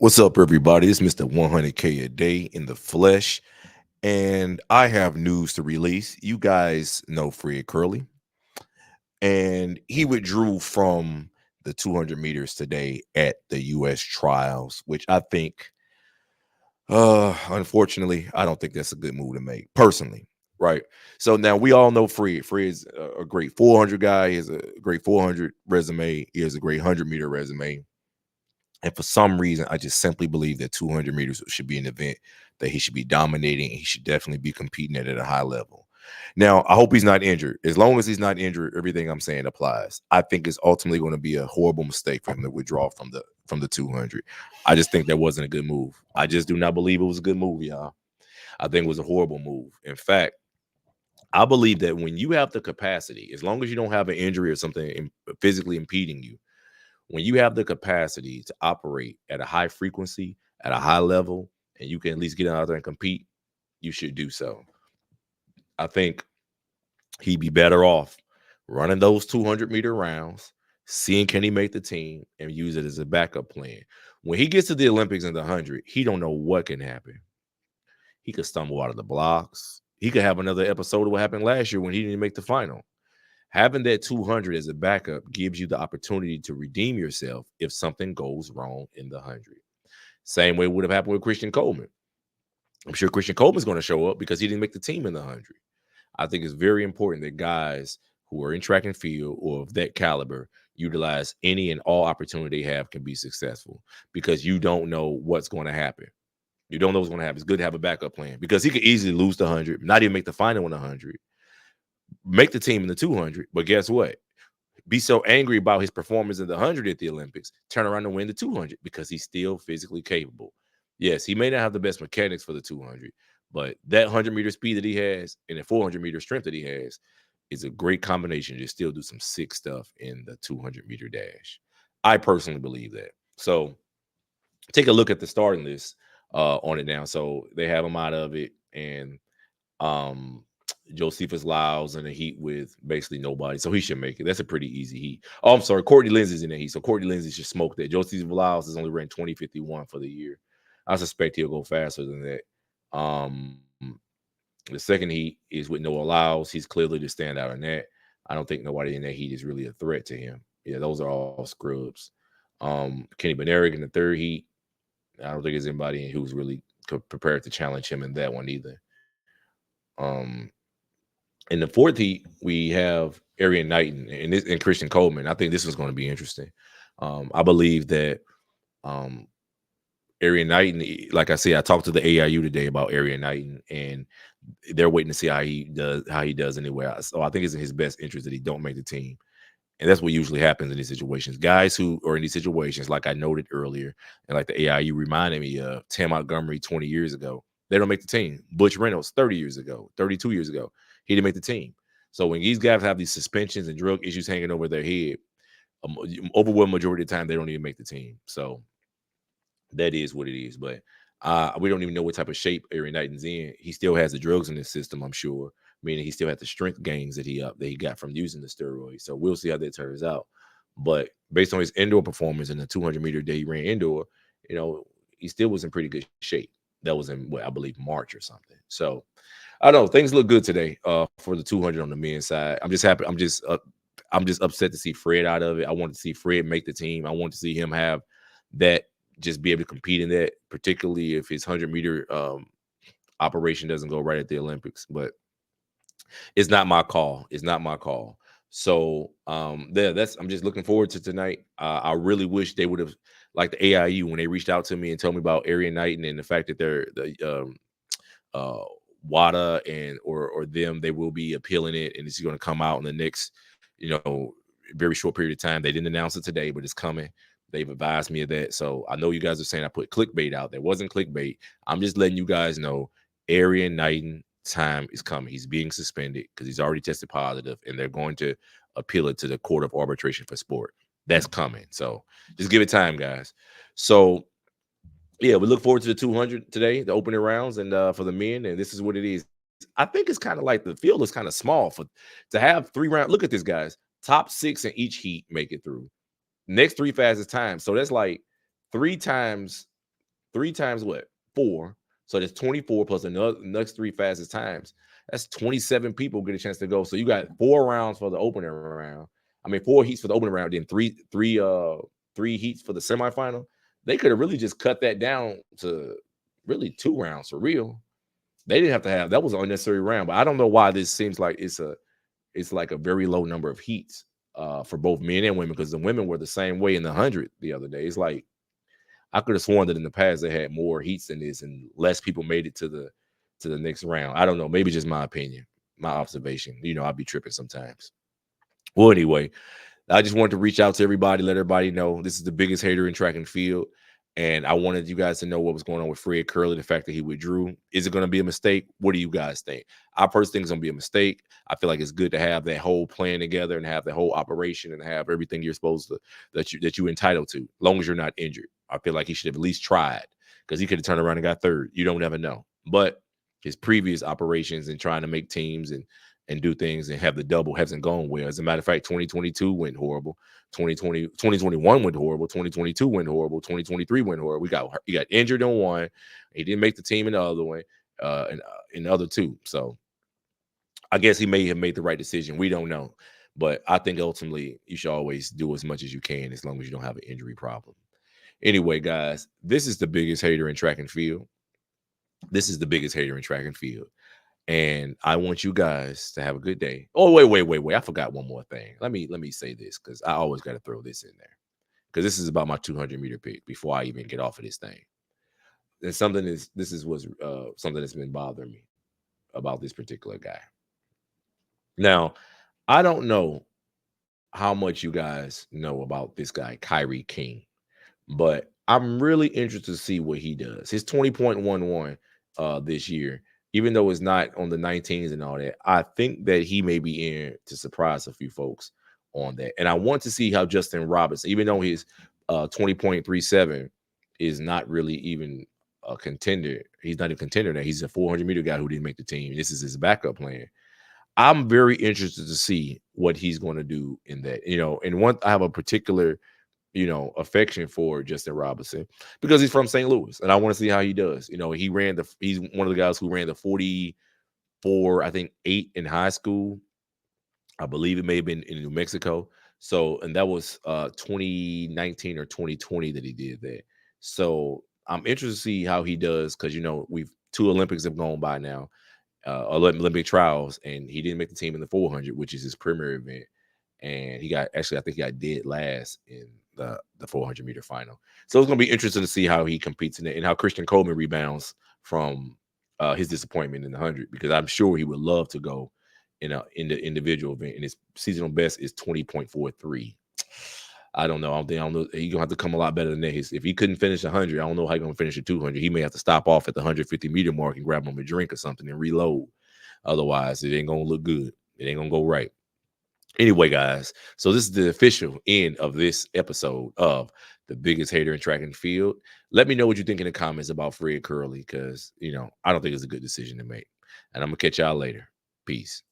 What's up, everybody? It's Mr. 100K a day in the flesh, and I have news to release. You guys know Fred Kerley, and he withdrew from the 200 meters today at the U.S. trials, which I think, unfortunately, I don't think that's a good move to make personally. Right. So now we all know Fred. Fred's a great 400 guy. He has a great 400 resume. He has a great 100-meter resume. And for some reason, I just simply believe that 200 meters should be an event that he should be dominating. And he should definitely be competing at a high level. Now, I hope he's not injured. As long as he's not injured, everything I'm saying applies. I think it's ultimately going to be a horrible mistake for him to withdraw from the 200. I just think that wasn't a good move. I just do not believe it was a good move, y'all. I think it was a horrible move. In fact, I believe that when you have the capacity, as long as you don't have an injury or something physically impeding you, when you have the capacity to operate at a high frequency, at a high level, and you can at least get out there and compete, you should do so. I think he'd be better off running those 200-meter rounds, seeing can he make the team, and use it as a backup plan. When he gets to the Olympics in the 100, he don't know what can happen. He could stumble out of the blocks. He could have another episode of what happened last year when he didn't make the final. Having that 200 as a backup gives you the opportunity to redeem yourself if something goes wrong in the 100. Same way would have happened with Christian Coleman. I'm sure Christian Coleman's going to show up because he didn't make the team in the 100. I think it's very important that guys who are in track and field or of that caliber utilize any and all opportunity they have can be successful because you don't know what's going to happen. You don't know what's going to happen. It's good to have a backup plan because he could easily lose the 100, not even make the final in the 100, make the team in the 200. But guess what? Be so angry about his performance in the 100 at the Olympics, turn around and win the 200 because he's still physically capable. Yes, he may not have the best mechanics for the 200, but that 100-meter speed that he has and the 400-meter strength that he has is a great combination to still do some sick stuff in the 200-meter dash. I personally believe that. So take a look at the starting list on it now. So they have him out of it, and um Josephus Lyles in the heat with basically nobody. So he should make it. That's a pretty easy heat. Oh, I'm sorry. Courtney Lindsay's in the heat. So Courtney Lindsay should smoke that. Josephus Lyles is only ran 2051 for the year. I suspect he'll go faster than that. The second heat is with Noah Lyles. He's clearly the standout in that. I don't think nobody in that heat is really a threat to him. Yeah, those are all scrubs. Kenny Benerick in the third heat. I don't think there's anybody who's really prepared to challenge him in that one either. Um, In the fourth heat, we have Arian Knighton and Christian Coleman. I think this one's going to be interesting. I believe that um, Arian Knighton, like I said, I talked to the AIU today about Arian Knighton, and they're waiting to see how he does anyway. So I think it's in his best interest that he don't make the team. And that's what usually happens in these situations. Guys who are in these situations, like I noted earlier, and like the AIU reminded me of Tim Montgomery 20 years ago, they don't make the team. Butch Reynolds 30 years ago, 32 years ago, he didn't make the team. So when these guys have these suspensions and drug issues hanging over their head, overwhelming majority of the time, they don't even make the team. So that is what it is. But we don't even know what type of shape Aaron Knighton's in. He still has the drugs in his system, I'm sure, meaning he still has the strength gains that he got from using the steroids. So we'll see how that turns out. But based on his indoor performance in the 200-meter day he ran indoor, you know, he still was in pretty good shape. That was in what I believe March or something. So I don't know. Things look good today for the 200 on the men's side. I'm just happy. I'm just upset to see Fred out of it. I wanted to see Fred make the team. I want to see him have that, just be able to compete in that, particularly if his 100-meter operation doesn't go right at the Olympics. But it's not my call. It's not my call. So that's I'm just looking forward to tonight. I really wish they would have, like the AIU, when they reached out to me and told me about Arian Knighton and the fact that they're the uh WADA and or them, they will be appealing it, and it's going to come out in the next, very short period of time. They didn't announce it today, but it's coming. They've advised me of that. So I know you guys are saying I put clickbait out. There wasn't clickbait. I'm just letting you guys know Arian Knighton time is coming. He's being suspended because he's already tested positive, and they're going to appeal it to the Court of Arbitration for Sport. That's coming. So just give it time, guys. So yeah, we look forward to the 200 today, the opening rounds, and for the men. And this is what it is. I think it's kind of like the field is kind of small for to have 3 rounds. Look at this, guys. Top 6 in each heat make it through. Next 3 fastest times. So that's like 3 times. Three times what? Four. So that's 24 plus another next three fastest times. That's 27 people get a chance to go. So you got 4 rounds for the opening round. I mean, 4 heats for the opening round, then three heats for the semifinal. They could have really just cut that down to really 2 rounds for real. They didn't have to have that was an unnecessary round, but I don't know why this seems like it's like a very low number of heats for both men and women because the women were the same way in the 100 the other day. It's like I could have sworn that in the past they had more heats than this and less people made it to the next round. I don't know, maybe just my opinion, my observation. I'd be tripping sometimes. Well, anyway, I just wanted to reach out to everybody, let everybody know this is the biggest hater in track and field. And I wanted you guys to know what was going on with Fred Kerley, the fact that he withdrew. Is it going to be a mistake? What do you guys think? I personally think it's going to be a mistake. I feel like it's good to have that whole plan together and have the whole operation and have everything you're supposed to that you entitled to, as long as you're not injured. I feel like he should have at least tried because he could have turned around and got third. You don't ever know. But his previous operations and trying to make teams and do things and have the double hasn't gone well. As a matter of fact, 2022 went horrible. 2021 went horrible. 2022 went horrible. 2023 went horrible. He got injured in one. He didn't make the team in the other one, and in the other two. So I guess he may have made the right decision. We don't know. But I think ultimately you should always do as much as you can as long as you don't have an injury problem. Anyway, guys, this is the biggest hater in track and field. This is the biggest hater in track and field. And I want you guys to have a good day. Oh, wait. I forgot one more thing. Let me say this because I always got to throw this in there. Because this is about my 200-meter pick before I even get off of this thing. And something that's been bothering me about this particular guy. Now, I don't know how much you guys know about this guy, Kyrie King. But I'm really interested to see what he does. His 20.11 this year, even though it's not on the 19s and all that, I think that he may be in to surprise a few folks on that. And I want to see how Justin Robinson, even though his 20.37 is not really even a contender, he's not a contender now. He's a 400-meter guy who didn't make the team. This is his backup plan. I'm very interested to see what he's going to do in that. And I have a particular affection for Justin Robinson because he's from St. Louis, and I want to see how he does. He's one of the guys who ran the 44, I think 8 in high school. I believe it may have been in New Mexico. So, and that was 2019 or 2020 that he did that. So I'm interested to see how he does because we've 2 Olympics have gone by now, Olympic trials, and he didn't make the team in the 400, which is his primary event. And I think he got dead last in the 400-meter final. So it's going to be interesting to see how he competes in it and how Christian Coleman rebounds from his disappointment in the 100, because I'm sure he would love to go in the individual event, and his seasonal best is 20.43. I don't know. I don't know. He's gonna have to come a lot better than that. If he couldn't finish 100, I don't know how he's gonna finish at 200. He may have to stop off at the 150-meter mark and grab him a drink or something and reload. Otherwise, it ain't gonna look good. It ain't gonna go right. Anyway, guys, so this is the official end of this episode of The Biggest Hater in Track and Field. Let me know what you think in the comments about Fred Kerley, because I don't think it's a good decision to make. And I'm gonna catch y'all later. Peace.